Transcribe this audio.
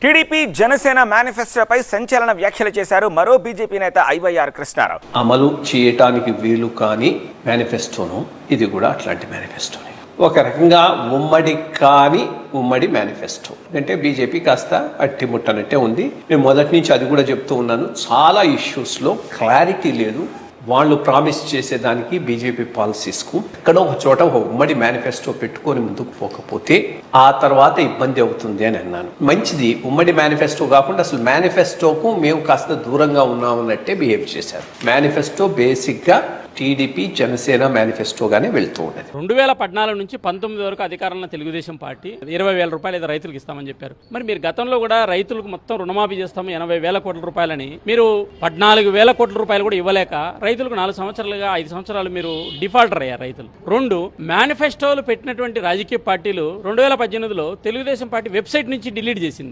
TDP Janasena మేనిఫెస్టోపై సంచలన వ్యాఖ్యలు చేశారు మరో బీజేపీ నేత ఐవైఆర్ కృష్ణారావు. అమలు చేయటానికి వీలు కాని మేనిఫెస్టోను ఇది కూడా అట్లాంటి మేనిఫెస్టోనే. ఒక రకంగా ఉమ్మడి మేనిఫెస్టో అంటే బీజేపీ కాస్త అట్టిముట్టనట్టే ఉంది. నేను మొదటి నుంచి అది కూడా చెప్తూ ఉన్నాను, చాలా ఇష్యూస్లో క్లారిటీ లేదు. వాళ్ళు ప్రామిస్ చేసేదానికి బీజేపీ పాలసీస్కు ఇక్కడ ఒక చోట ఒక ఉమ్మడి మేనిఫెస్టో పెట్టుకొని ముందుకు పోకపోతే ఆ తర్వాత ఇబ్బంది అవుతుంది అని అన్నాను. మంచిది, ఉమ్మడి మేనిఫెస్టో కాకుండా అసలు మేనిఫెస్టోకు మేము కాస్త దూరంగా ఉన్నామన్నట్టే బిహేవ్ చేశారు. మేనిఫెస్టో బేసిక్గా టీడీపీ జనసేన మేనిఫెస్టోగానే వెళ్తూ ఉండేది. 2014 నుంచి 19 వరకు అధికారంలో తెలుగుదేశం పార్టీ 20,000 రూపాయలు ఏదో రైతులకు ఇస్తామని చెప్పారు. మరి మీరు గతంలో కూడా రైతులకు మొత్తం రుణమాఫీ చేస్తాము 80,000 కోట్ల రూపాయలని, మీరు 14,000 కోట్ల రూపాయలు కూడా ఇవ్వలేక రైతులకు 4 సంవత్సరాలుగా 5 సంవత్సరాలు మీరు డిఫాల్టర్ అయ్యారు రైతులు. 2 మేనిఫెస్టోలు పెట్టినటువంటి రాజకీయ పార్టీలు 2018లో తెలుగుదేశం పార్టీ వెబ్సైట్ నుంచి డిలీట్ చేసింది.